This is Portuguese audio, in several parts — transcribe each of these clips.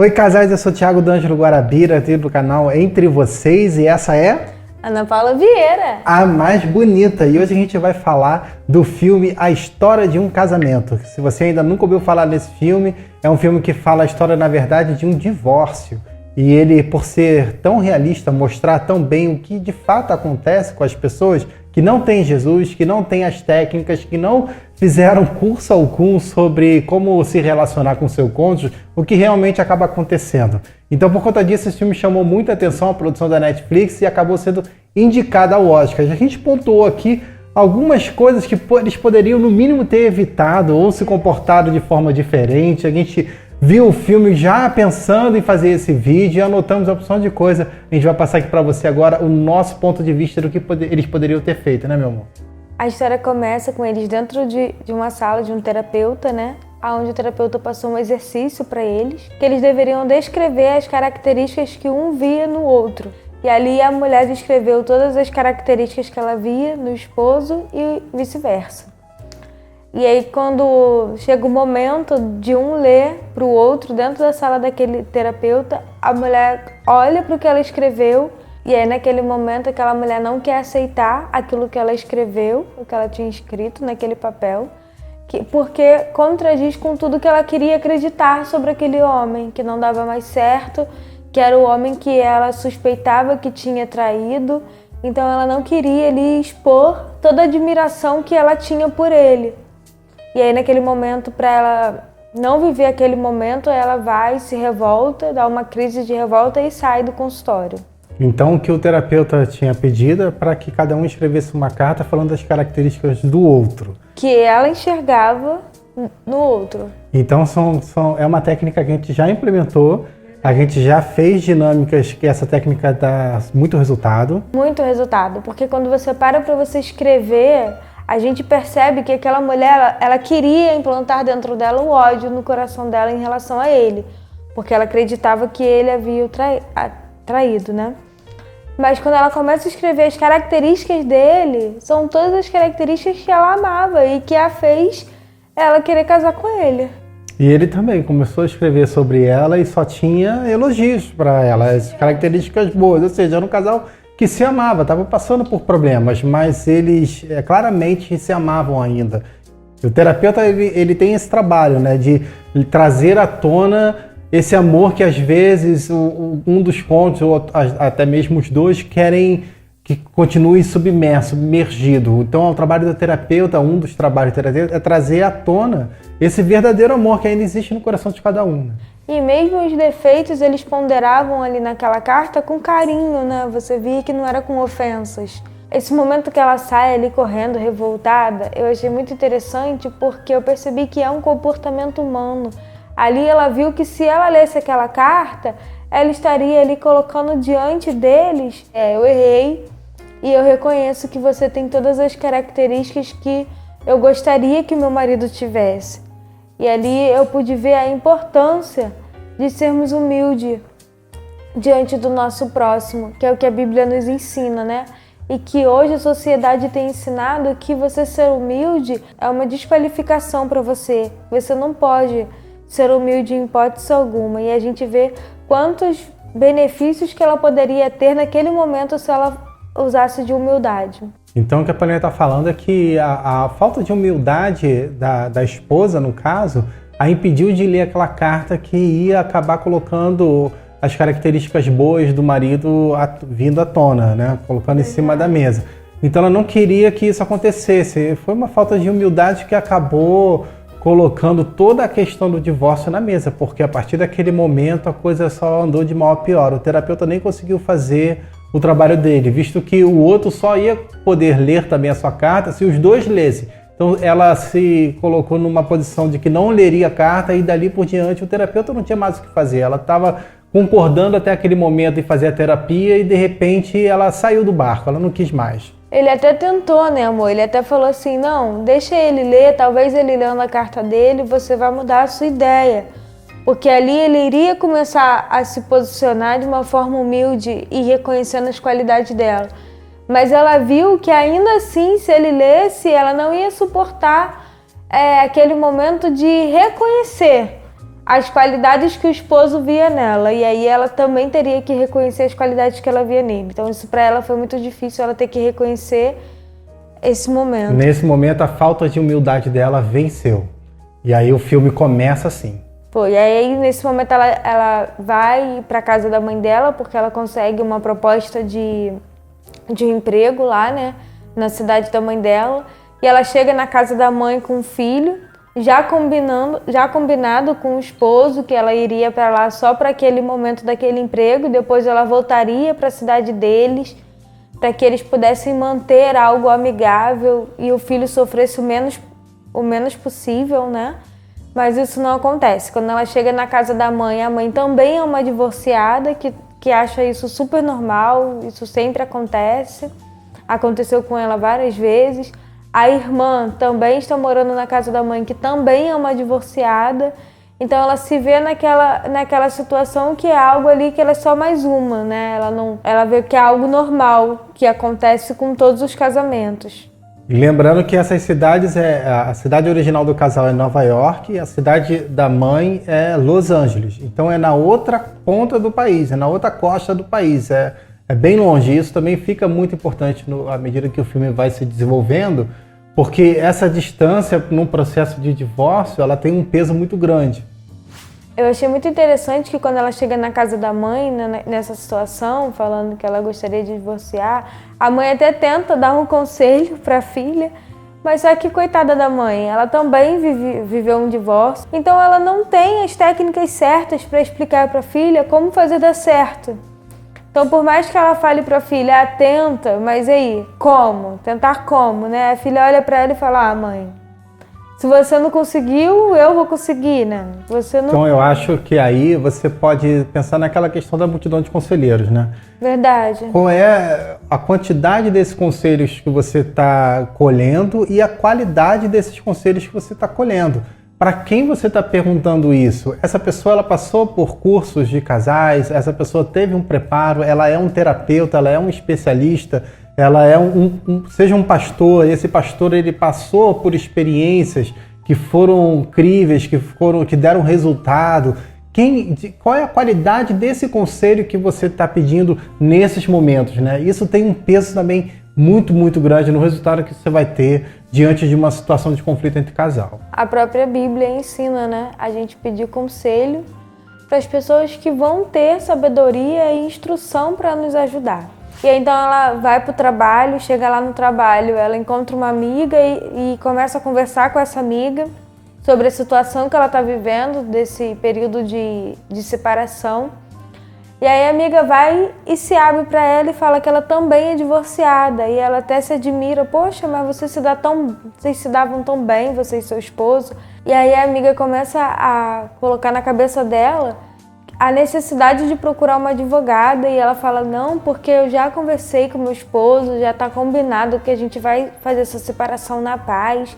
Oi, casais, eu sou o Thiago D'Angelo Guarabira, aqui do canal Entre Vocês, e essa é... Ana Paula Vieira. A mais bonita. E hoje a gente vai falar do filme A História de um Casamento. Se você ainda nunca ouviu falar desse filme, é um filme que fala a história, na verdade, de um divórcio. E ele, por ser tão realista, mostrar tão bem o que de fato acontece com as pessoas que não têm Jesus, que não têm as técnicas, que não fizeram curso algum sobre como se relacionar com seu cônjuge, o que realmente acaba acontecendo. Então, por conta disso, esse filme chamou muita atenção, a produção da Netflix, e acabou sendo indicado ao Oscar. A gente pontuou aqui algumas coisas que eles poderiam, no mínimo, ter evitado ou se comportado de forma diferente. A gente viu o filme já pensando em fazer esse vídeo e anotamos a opção de coisa. A gente vai passar aqui para você agora o nosso ponto de vista do que eles poderiam ter feito, né, meu amor? A história começa com eles dentro de uma sala de um terapeuta, né? Onde o terapeuta passou um exercício para eles, que eles deveriam descrever as características que um via no outro. E ali a mulher descreveu todas as características que ela via no esposo e vice-versa. E aí, quando chega o momento de um ler para o outro, dentro da sala daquele terapeuta, a mulher olha para o que ela escreveu, e aí naquele momento aquela mulher não quer aceitar aquilo que ela escreveu, o que ela tinha escrito naquele papel, porque contradiz com tudo que ela queria acreditar sobre aquele homem, que não dava mais certo, que era o homem que ela suspeitava que tinha traído, então ela não queria ali expor toda a admiração que ela tinha por ele. E aí naquele momento, para ela não viver aquele momento, ela vai, se revolta, dá uma crise de revolta e sai do consultório. Então o que o terapeuta tinha pedido é para que cada um escrevesse uma carta falando das características do outro. Que ela enxergava no outro. Então é uma técnica que a gente já implementou, a gente já fez dinâmicas que essa técnica dá muito resultado. Muito resultado, porque quando você para você escrever, a gente percebe que aquela mulher, ela queria implantar dentro dela o ódio no coração dela em relação a ele, porque ela acreditava que ele havia traído, né? Mas quando ela começa a escrever as características dele, são todas as características que ela amava e que a fez ela querer casar com ele. E ele também começou a escrever sobre ela e só tinha elogios para ela, as características boas, ou seja, era um casal que se amava, estava passando por problemas, mas eles claramente se amavam ainda. O terapeuta ele tem esse trabalho, né, de trazer à tona esse amor que às vezes um dos cônjuges, ou até mesmo os dois, querem que continue submergido. Então o trabalho do terapeuta, um dos trabalhos do terapeuta, é trazer à tona esse verdadeiro amor que ainda existe no coração de cada um. E mesmo os defeitos, eles ponderavam ali naquela carta com carinho, né? Você via que não era com ofensas. Esse momento que ela sai ali correndo, revoltada, eu achei muito interessante porque eu percebi que é um comportamento humano. Ali ela viu que se ela lesse aquela carta, ela estaria ali colocando diante deles, eu errei e eu reconheço que você tem todas as características que eu gostaria que meu marido tivesse. E ali eu pude ver a importância de sermos humildes diante do nosso próximo, que é o que a Bíblia nos ensina, né? E que hoje a sociedade tem ensinado que você ser humilde é uma desqualificação para você. Você não pode ser humilde em hipótese alguma. E a gente vê quantos benefícios que ela poderia ter naquele momento se ela usasse de humildade. Então o que a Paulinha está falando é que a falta de humildade da esposa, no caso, a impediu de ler aquela carta que ia acabar colocando as características boas do marido vindo à tona, né? Colocando em cima da mesa. Então ela não queria que isso acontecesse. Foi uma falta de humildade que acabou colocando toda a questão do divórcio na mesa, porque a partir daquele momento a coisa só andou de mal a pior. O terapeuta nem conseguiu fazer o trabalho dele, visto que o outro só ia poder ler também a sua carta se os dois lessem. Então ela se colocou numa posição de que não leria a carta e dali por diante o terapeuta não tinha mais o que fazer. Ela estava concordando até aquele momento em fazer a terapia e de repente ela saiu do barco, ela não quis mais. Ele até tentou, né, amor? Ele até falou assim, não, deixa ele ler, talvez ele lendo a carta dele, você vai mudar a sua ideia. Porque ali ele iria começar a se posicionar de uma forma humilde e reconhecendo as qualidades dela. Mas ela viu que ainda assim, se ele lesse, ela não ia suportar aquele momento de reconhecer as qualidades que o esposo via nela, e aí ela também teria que reconhecer as qualidades que ela via nele. Então isso para ela foi muito difícil, ela ter que reconhecer esse momento. Nesse momento, a falta de humildade dela venceu. E aí o filme começa assim. Pô, e aí nesse momento ela vai para casa da mãe dela, porque ela consegue uma proposta de emprego lá, né, na cidade da mãe dela, e ela chega na casa da mãe com o filho, já combinado com o esposo que ela iria para lá só para aquele momento daquele emprego, depois ela voltaria para a cidade deles, para que eles pudessem manter algo amigável e o filho sofresse o menos possível, né? Mas isso não acontece. Quando ela chega na casa da mãe, a mãe também é uma divorciada que acha isso super normal, isso sempre acontece. Aconteceu com ela várias vezes. A irmã também está morando na casa da mãe, que também é uma divorciada. Então ela se vê naquela situação que é algo ali que ela é só mais uma, né? Ela vê que é algo normal, que acontece com todos os casamentos. E lembrando que essas cidades, a cidade original do casal é Nova York e a cidade da mãe é Los Angeles. Então é na outra ponta do país, é na outra costa do país, é bem longe. Isso também fica muito importante à medida que o filme vai se desenvolvendo, porque essa distância num processo de divórcio, ela tem um peso muito grande. Eu achei muito interessante que quando ela chega na casa da mãe, nessa situação, falando que ela gostaria de divorciar, a mãe até tenta dar um conselho para a filha, mas só que coitada da mãe, ela também viveu um divórcio, então ela não tem as técnicas certas para explicar para a filha como fazer dar certo. Então, por mais que ela fale para a filha, tenta, mas aí, como? Tentar como, né? A filha olha para ela e fala, mãe, se você não conseguiu, eu vou conseguir, né? Então eu acho que aí você pode pensar naquela questão da multidão de conselheiros, né? Verdade. Qual é a quantidade desses conselhos que você está colhendo e a qualidade desses conselhos que você está colhendo? Para quem você está perguntando isso? Essa pessoa ela passou por cursos de casais, essa pessoa teve um preparo, ela é um terapeuta, ela é um especialista, ela é seja um pastor, e esse pastor ele passou por experiências que foram incríveis, que deram resultado. Qual é a qualidade desse conselho que você está pedindo nesses momentos, né? Isso tem um peso também muito, muito grande no resultado que você vai ter diante de uma situação de conflito entre casal. A própria Bíblia ensina, né? A gente pedir conselho para as pessoas que vão ter sabedoria e instrução para nos ajudar. E aí, então ela vai para o trabalho, chega lá no trabalho, ela encontra uma amiga e começa a conversar com essa amiga sobre a situação que ela está vivendo, desse período de separação. E aí a amiga vai e se abre para ela e fala que ela também é divorciada. E ela até se admira, poxa, mas vocês se davam tão bem, você e seu esposo. E aí a amiga começa a colocar na cabeça dela a necessidade de procurar uma advogada, e ela fala, não, porque eu já conversei com meu esposo, já está combinado que a gente vai fazer essa separação na paz,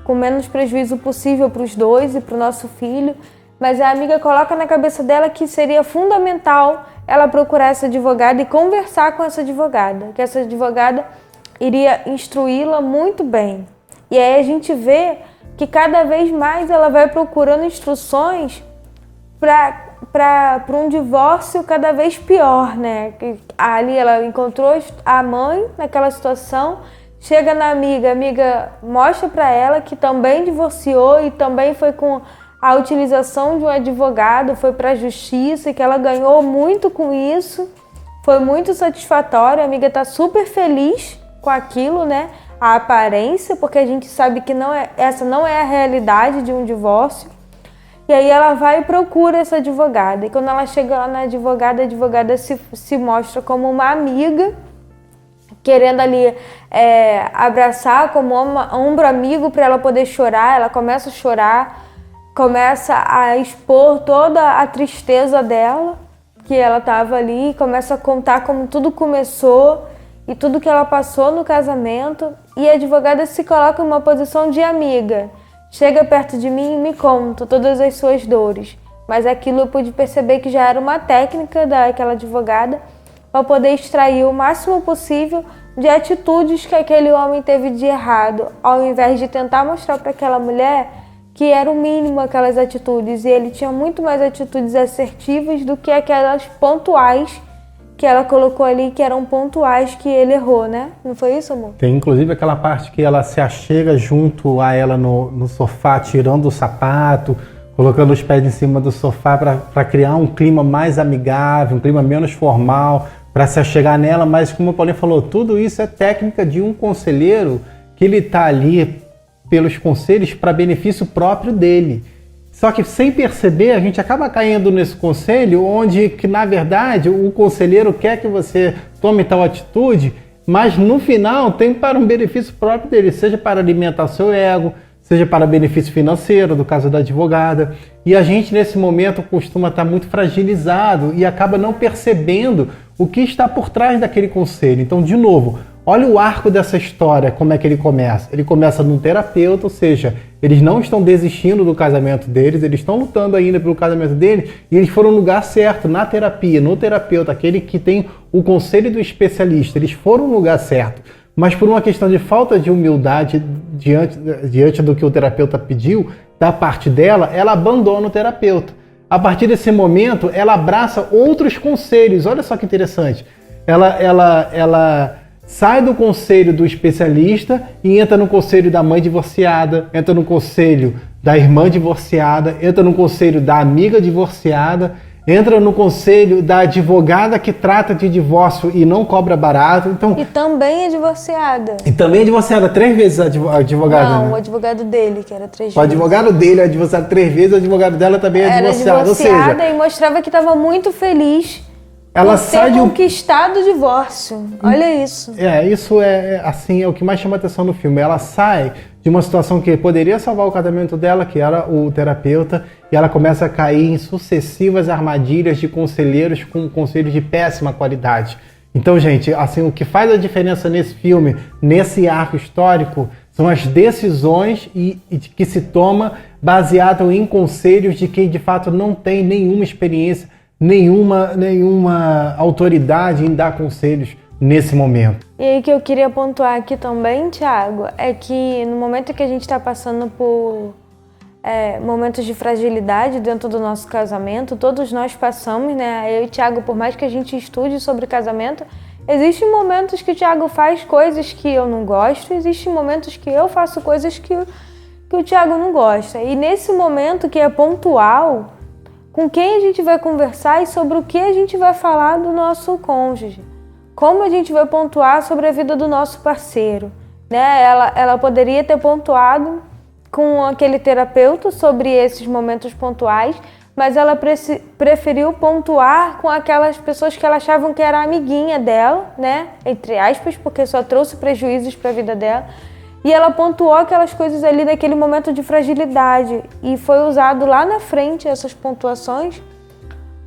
com menos prejuízo possível para os dois e para o nosso filho. Mas a amiga coloca na cabeça dela que seria fundamental ela procurar essa advogada e conversar com essa advogada, que essa advogada iria instruí-la muito bem. E aí a gente vê que cada vez mais ela vai procurando instruções para um divórcio cada vez pior, né? Ali ela encontrou a mãe naquela situação, chega na amiga, a amiga mostra para ela que também divorciou e também foi com a utilização de um advogado, foi para a justiça e que ela ganhou muito com isso, foi muito satisfatório, a amiga está super feliz com aquilo, né? A aparência, porque a gente sabe que essa não é a realidade de um divórcio. E aí ela vai e procura essa advogada. E quando ela chega lá na advogada, a advogada se mostra como uma amiga, querendo ali abraçar como ombro amigo para ela poder chorar. Ela começa a chorar, começa a expor toda a tristeza dela, que ela estava ali, começa a contar como tudo começou e tudo que ela passou no casamento. E a advogada se coloca em uma posição de amiga. Chega perto de mim e me conta todas as suas dores. Mas aquilo eu pude perceber que já era uma técnica daquela advogada para poder extrair o máximo possível de atitudes que aquele homem teve de errado, ao invés de tentar mostrar para aquela mulher que era o mínimo aquelas atitudes, e ele tinha muito mais atitudes assertivas do que aquelas pontuais que ela colocou ali, que eram pontuais que ele errou, né? Não foi isso, amor? Tem inclusive aquela parte que ela se achega junto a ela no sofá, tirando o sapato, colocando os pés em cima do sofá para criar um clima mais amigável, um clima menos formal, para se achegar nela. Mas como o Paulinho falou, tudo isso é técnica de um conselheiro que ele está ali pelos conselhos para benefício próprio dele. Só que sem perceber, a gente acaba caindo nesse conselho onde, que na verdade, o conselheiro quer que você tome tal atitude, mas no final tem para um benefício próprio dele, seja para alimentar o seu ego, seja para benefício financeiro, do caso da advogada. E a gente, nesse momento, costuma estar muito fragilizado e acaba não percebendo o que está por trás daquele conselho. Então, de novo, olha o arco dessa história, como é que ele começa. Ele começa num terapeuta, ou seja, eles não estão desistindo do casamento deles, eles estão lutando ainda pelo casamento deles, e eles foram no lugar certo, na terapia, no terapeuta, aquele que tem o conselho do especialista. Eles foram no lugar certo, mas por uma questão de falta de humildade diante do que o terapeuta pediu, da parte dela, ela abandona o terapeuta. A partir desse momento, ela abraça outros conselhos. Olha só que interessante. Ela sai do conselho do especialista e entra no conselho da mãe divorciada, entra no conselho da irmã divorciada, entra no conselho da amiga divorciada, entra no conselho da advogada que trata de divórcio e não cobra barato. Então, E também é divorciada. e também é divorciada 3 vezes a advogada. Não, né? o advogado dele, que era 3 O vezes. advogado dele é divorciado 3 vezes, o advogado dela também é Era divorciado. Ou divorciada seja, e mostrava que estava muito feliz ela por sai ter de um... conquistado o divórcio. Olha isso. Isso é o que mais chama atenção no filme. Ela sai de uma situação que poderia salvar o casamento dela, que era o terapeuta, e ela começa a cair em sucessivas armadilhas de conselheiros com conselhos de péssima qualidade. Então, gente, assim, o que faz a diferença nesse filme, nesse arco histórico, são as decisões que se toma baseado em conselhos de quem de fato não tem nenhuma experiência, nenhuma autoridade em dar conselhos nesse momento. E aí que eu queria pontuar aqui também, Thiago, é que no momento que a gente está passando por momentos de fragilidade dentro do nosso casamento, todos nós passamos, né? Eu e o Thiago, por mais que a gente estude sobre casamento, existem momentos que o Thiago faz coisas que eu não gosto, existem momentos que eu faço coisas que o Thiago não gosta. E nesse momento que é pontual, com quem a gente vai conversar e sobre o que a gente vai falar do nosso cônjuge. Como a gente vai pontuar sobre a vida do nosso parceiro, né? Ela poderia ter pontuado com aquele terapeuta sobre esses momentos pontuais, mas ela preferiu pontuar com aquelas pessoas que ela achavam que era amiguinha dela, né? Entre aspas, porque só trouxe prejuízos para a vida dela. E ela pontuou aquelas coisas ali naquele momento de fragilidade e foi usado lá na frente essas pontuações,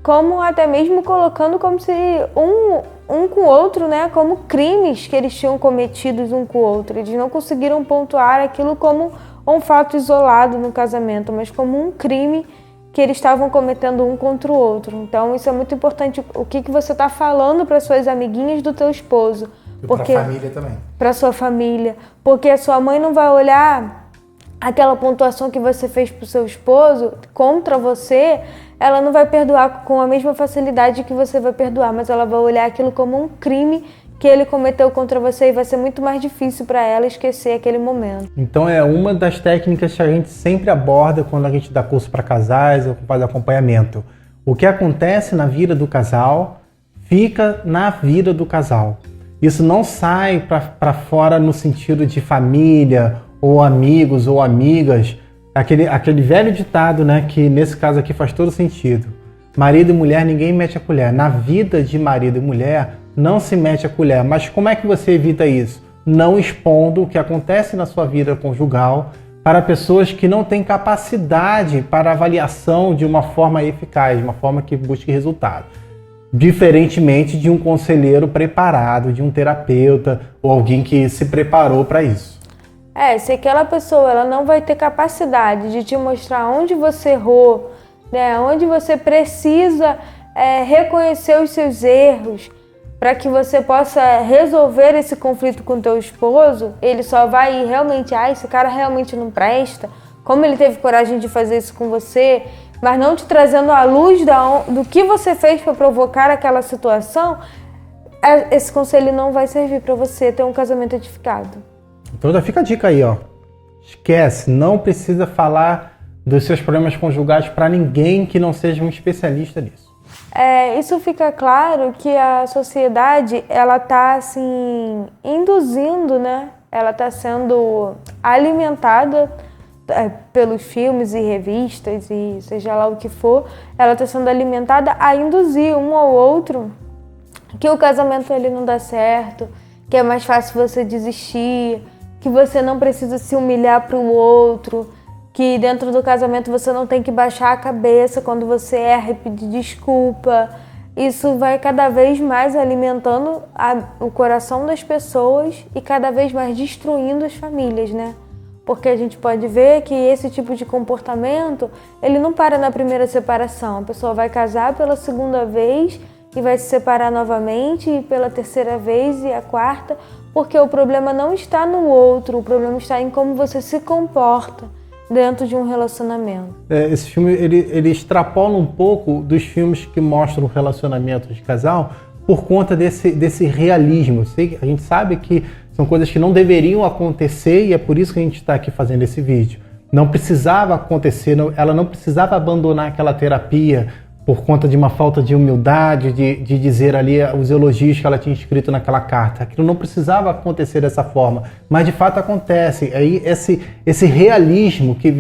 como até mesmo colocando como se um com o outro, né, como crimes que eles tinham cometidos um com o outro. Eles não conseguiram pontuar aquilo como um fato isolado no casamento, mas como um crime que eles estavam cometendo um contra o outro. Então isso é muito importante, o que você está falando para suas amiguinhas do teu esposo. Porque para a família também. Para sua família, porque a sua mãe não vai olhar aquela pontuação que você fez para o seu esposo contra você, ela não vai perdoar com a mesma facilidade que você vai perdoar, mas ela vai olhar aquilo como um crime que ele cometeu contra você e vai ser muito mais difícil para ela esquecer aquele momento. Então é uma das técnicas que a gente sempre aborda quando a gente dá curso para casais ou faz acompanhamento. O que acontece na vida do casal fica na vida do casal. Isso não sai para fora no sentido de família, ou amigos, ou amigas. Aquele velho ditado, né, que nesse caso aqui faz todo sentido. Marido e mulher, ninguém mete a colher. Na vida de marido e mulher, não se mete a colher. Mas como é que você evita isso? Não expondo o que acontece na sua vida conjugal para pessoas que não têm capacidade para avaliação de uma forma eficaz, de uma forma que busque resultado. Diferentemente de um conselheiro preparado, de um terapeuta ou alguém que se preparou para isso. Se aquela pessoa ela não vai ter capacidade de te mostrar onde você errou, né, onde você precisa reconhecer os seus erros para que você possa resolver esse conflito com teu esposo, ele só vai ir realmente, esse cara realmente não presta, como ele teve coragem de fazer isso com você, mas não te trazendo à luz do que você fez para provocar aquela situação, esse conselho não vai servir para você ter um casamento edificado. Então já fica a dica aí, ó. Esquece, não precisa falar dos seus problemas conjugais para ninguém que não seja um especialista nisso. Isso fica claro que a sociedade, ela tá assim, induzindo, né? Ela tá sendo alimentada pelos filmes e revistas e seja lá o que for, ela está sendo alimentada a induzir um ao outro que o casamento ele não dá certo, que é mais fácil você desistir, que você não precisa se humilhar para o outro, que dentro do casamento você não tem que baixar a cabeça quando você erra e pedir desculpa. Isso vai cada vez mais alimentando o coração das pessoas e cada vez mais destruindo as famílias, né? Porque a gente pode ver que esse tipo de comportamento, ele não para na primeira separação. A pessoa vai casar pela segunda vez e vai se separar novamente, e pela terceira vez e a quarta, porque o problema não está no outro, o problema está em como você se comporta dentro de um relacionamento. Esse filme, ele extrapola um pouco dos filmes que mostram o relacionamento de casal por conta desse realismo. A gente sabe que são coisas que não deveriam acontecer e é por isso que a gente está aqui fazendo esse vídeo. Não precisava acontecer, ela não precisava abandonar aquela terapia por conta de uma falta de humildade, de dizer ali os elogios que ela tinha escrito naquela carta. Aquilo não precisava acontecer dessa forma, mas de fato acontece. Aí esse realismo que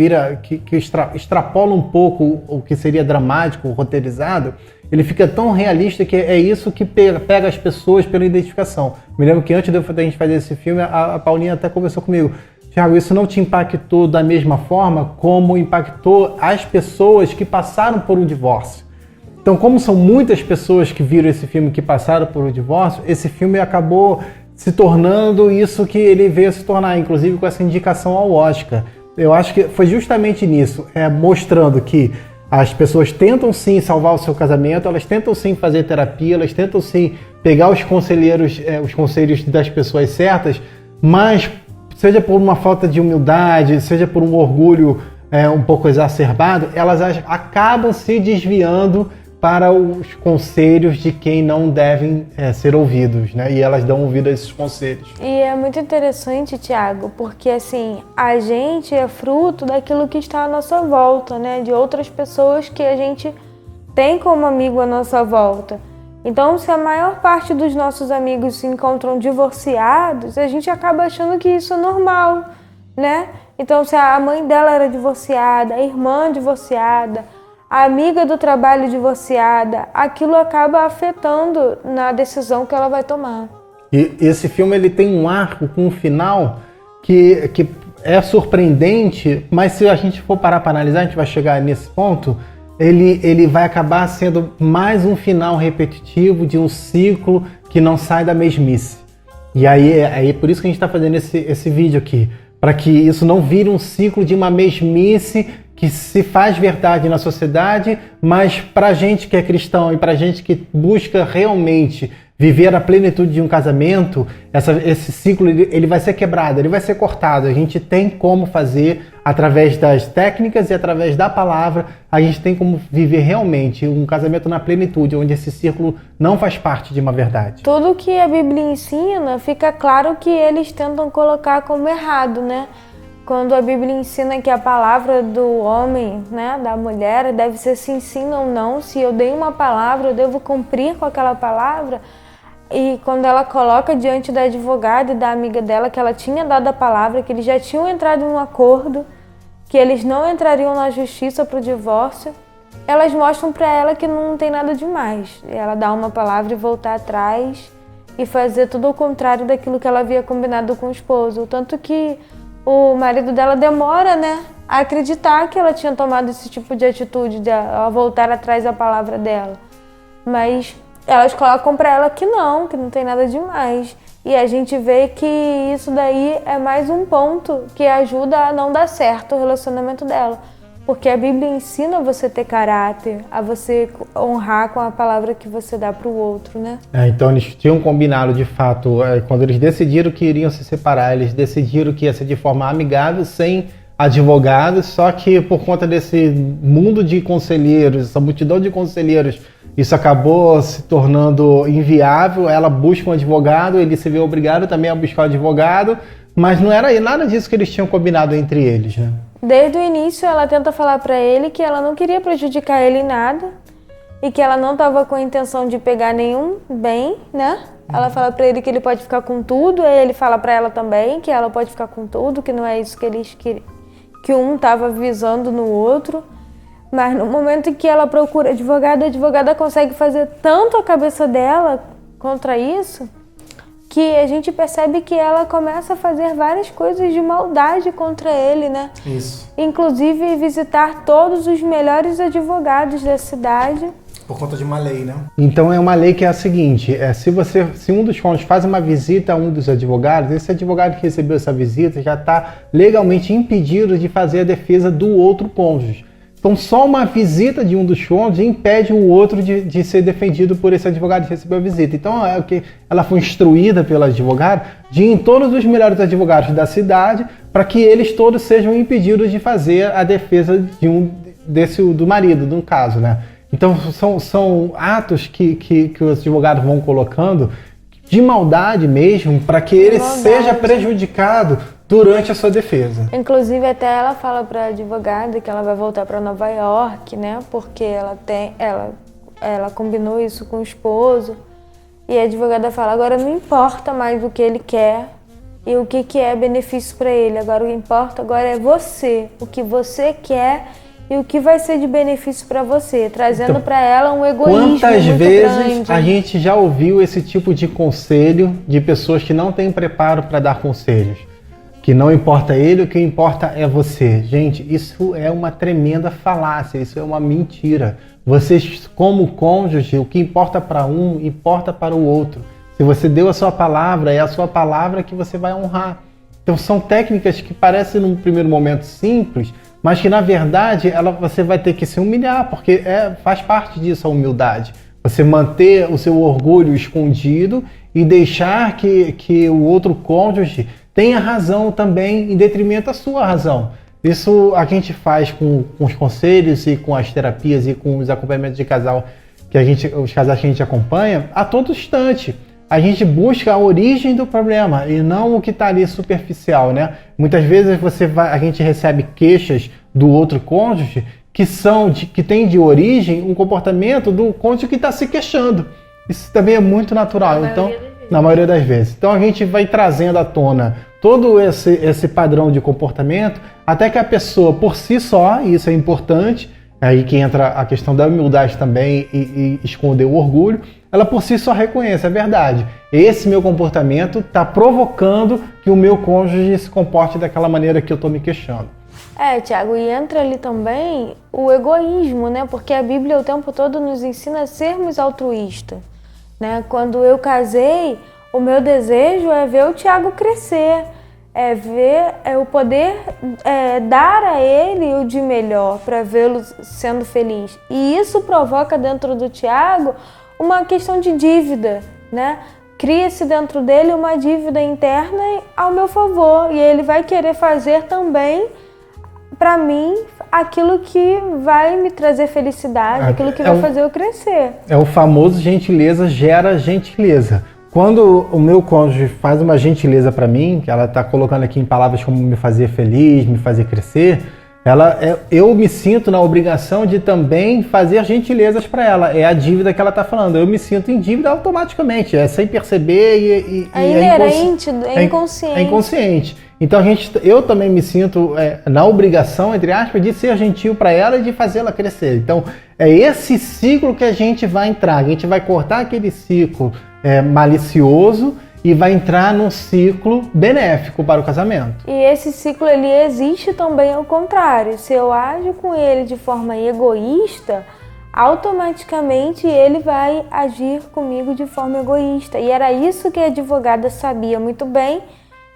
extrapola um pouco o que seria dramático, roteirizado, ele fica tão realista que é isso que pega as pessoas pela identificação. Me lembro que antes da gente fazer esse filme, a Paulinha até conversou comigo. Thiago, isso não te impactou da mesma forma como impactou as pessoas que passaram por um divórcio? Então, como são muitas pessoas que viram esse filme que passaram por um divórcio, esse filme acabou se tornando isso que ele veio se tornar, inclusive com essa indicação ao Oscar. Eu acho que foi justamente nisso, mostrando que as pessoas tentam sim salvar o seu casamento, elas tentam sim fazer terapia, elas tentam sim pegar os conselhos das pessoas certas, mas seja por uma falta de humildade, seja por um orgulho um pouco exacerbado, elas acabam se desviando para os conselhos de quem não devem ser ouvidos, né? E elas dão ouvido a esses conselhos. E é muito interessante, Thiago, porque assim, a gente é fruto daquilo que está à nossa volta, né? De outras pessoas que a gente tem como amigo à nossa volta. Então, se a maior parte dos nossos amigos se encontram divorciados, a gente acaba achando que isso é normal, né? Então, se a mãe dela era divorciada, a irmã divorciada, a amiga do trabalho divorciada, aquilo acaba afetando na decisão que ela vai tomar. E esse filme ele tem um arco com um final que é surpreendente, mas se a gente for parar para analisar, a gente vai chegar nesse ponto, ele vai acabar sendo mais um final repetitivo de um ciclo que não sai da mesmice. E aí por isso que a gente está fazendo esse vídeo aqui, para que isso não vire um ciclo de uma mesmice que se faz verdade na sociedade, mas para a gente que é cristão e para a gente que busca realmente viver a plenitude de um casamento, esse ciclo ele vai ser quebrado, ele vai ser cortado. A gente tem como fazer através das técnicas e através da palavra, a gente tem como viver realmente um casamento na plenitude, onde esse círculo não faz parte de uma verdade. Tudo que a Bíblia ensina, fica claro que eles tentam colocar como errado, né? Quando a Bíblia ensina que a palavra do homem, né, da mulher, deve ser sim, sim ou não. Se eu dei uma palavra, eu devo cumprir com aquela palavra. E quando ela coloca diante da advogada e da amiga dela que ela tinha dado a palavra, que eles já tinham entrado em um acordo, que eles não entrariam na justiça para o divórcio, elas mostram para ela que não tem nada demais. Ela dá uma palavra e voltar atrás e fazer tudo ao contrário daquilo que ela havia combinado com o esposo. Tanto que o marido dela demora, né, a acreditar que ela tinha tomado esse tipo de atitude, de voltar atrás da palavra dela. Mas elas colocam para ela que não tem nada demais. E a gente vê que isso daí é mais um ponto que ajuda a não dar certo o relacionamento dela. Porque a Bíblia ensina você ter caráter, a você honrar com a palavra que você dá para o outro, né? Então eles tinham combinado de fato, quando eles decidiram que iriam se separar, eles decidiram que ia ser de forma amigável, sem advogados, só que por conta desse mundo de conselheiros, essa multidão de conselheiros, isso acabou se tornando inviável. Ela busca um advogado, ele se vê obrigado também a buscar um advogado, mas não era nada disso que eles tinham combinado entre eles, né? Desde o início, ela tenta falar pra ele que ela não queria prejudicar ele em nada e que ela não estava com a intenção de pegar nenhum bem, né? Ela fala pra ele que ele pode ficar com tudo, aí ele fala pra ela também que ela pode ficar com tudo, que não é isso que eles queriam, que um estava visando no outro. Mas no momento em que ela procura advogada, a advogada consegue fazer tanto a cabeça dela contra isso, que a gente percebe que ela começa a fazer várias coisas de maldade contra ele, né? Isso. Inclusive visitar todos os melhores advogados da cidade. Por conta de uma lei, né? Então é uma lei que é a seguinte, se um dos cônjuges faz uma visita a um dos advogados, esse advogado que recebeu essa visita já está legalmente impedido de fazer a defesa do outro cônjuge. Então só uma visita de um dos cônjuges impede o outro de ser defendido por esse advogado que recebeu a visita. Então é o que ela foi instruída pelo advogado de ir em todos os melhores advogados da cidade para que eles todos sejam impedidos de fazer a defesa do marido, no caso, né? Então são atos que os advogados vão colocando de maldade mesmo para que ele seja prejudicado durante a sua defesa. Inclusive até ela fala para a advogada que ela vai voltar para Nova York, né? Porque ela combinou isso com o esposo. E a advogada fala: agora não importa mais o que ele quer e o que é benefício para ele. Agora o que importa agora é você, o que você quer e o que vai ser de benefício para você, trazendo Então, para ela um egoísmo quantas muito vezes grande. a gente já ouviu esse tipo de conselho de pessoas que não têm preparo para dar conselhos? Que não importa ele, o que importa é você. Gente, isso é uma tremenda falácia, isso é uma mentira. Vocês, como cônjuge, o que importa para um, importa para o outro. Se você deu a sua palavra, é a sua palavra que você vai honrar. Então são técnicas que parecem num primeiro momento simples, mas que na verdade você vai ter que se humilhar, porque faz parte disso a humildade. Você manter o seu orgulho escondido e deixar que o outro cônjuge tenha razão também em detrimento da sua razão. Isso a gente faz com os conselhos e com as terapias e com os acompanhamentos de casal, os casais que a gente acompanha, a todo instante. A gente busca a origem do problema e não o que está ali superficial, né? Muitas vezes a gente recebe queixas do outro cônjuge que tem de origem um comportamento do cônjuge que está se queixando. Isso também é muito natural. Na maioria das vezes. Então a gente vai trazendo à tona todo esse padrão de comportamento até que a pessoa por si só, e isso é importante, aí que entra a questão da humildade também e esconder o orgulho, ela por si só reconhece a verdade. Esse meu comportamento está provocando que o meu cônjuge se comporte daquela maneira que eu estou me queixando. Tiago, e entra ali também o egoísmo, né? Porque a Bíblia o tempo todo nos ensina a sermos altruístas. Né? Quando eu casei, o meu desejo é ver o Tiago crescer, eu poder dar a ele o de melhor para vê-lo sendo feliz. E isso provoca dentro do Tiago uma questão de dívida, né? Cria-se dentro dele uma dívida interna ao meu favor e ele vai querer fazer também para mim aquilo que vai me trazer felicidade, aquilo que vai fazer eu crescer. É o famoso gentileza gera gentileza. Quando o meu cônjuge faz uma gentileza para mim, que ela está colocando aqui em palavras como me fazer feliz, me fazer crescer, eu me sinto na obrigação de também fazer gentilezas para ela. É a dívida que ela está falando. Eu me sinto em dívida automaticamente, sem perceber é inerente, é inconsciente. É inconsciente. Então eu também me sinto na obrigação, entre aspas, de ser gentil para ela e de fazê-la crescer. Então é esse ciclo que a gente vai entrar. A gente vai cortar aquele ciclo malicioso e vai entrar num ciclo benéfico para o casamento. E esse ciclo ele existe também ao contrário. Se eu ajo com ele de forma egoísta, automaticamente ele vai agir comigo de forma egoísta. E era isso que a advogada sabia muito bem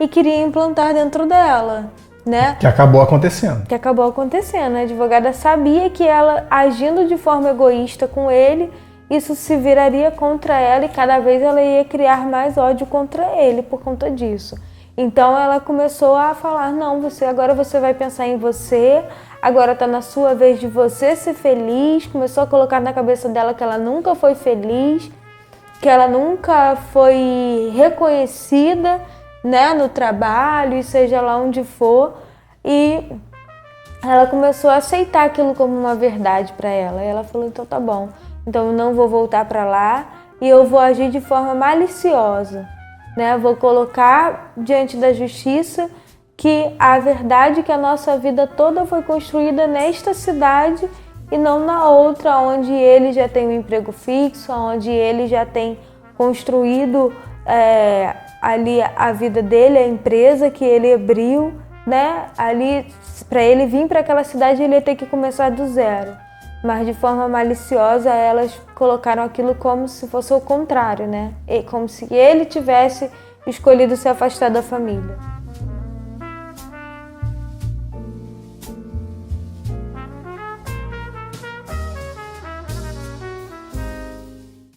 e queria implantar dentro dela, né? Que acabou acontecendo. A advogada sabia que ela, agindo de forma egoísta com ele, isso se viraria contra ela e cada vez ela ia criar mais ódio contra ele por conta disso. Então ela começou a falar, não, agora você vai pensar em você, agora tá na sua vez de você ser feliz. Começou a colocar na cabeça dela que ela nunca foi feliz, que ela nunca foi reconhecida, né, no trabalho, e seja lá onde for. E ela começou a aceitar aquilo como uma verdade para ela. E ela falou, então tá bom, então eu não vou voltar para lá e eu vou agir de forma maliciosa, né? Vou colocar diante da justiça que a verdade que a nossa vida toda foi construída nesta cidade e não na outra, onde ele já tem um emprego fixo, onde ele já tem construído ali a vida dele, a empresa que ele abriu, né? Ali, para ele vir para aquela cidade, ele ia ter que começar do zero. Mas de forma maliciosa, elas colocaram aquilo como se fosse o contrário, né? Como se ele tivesse escolhido se afastar da família.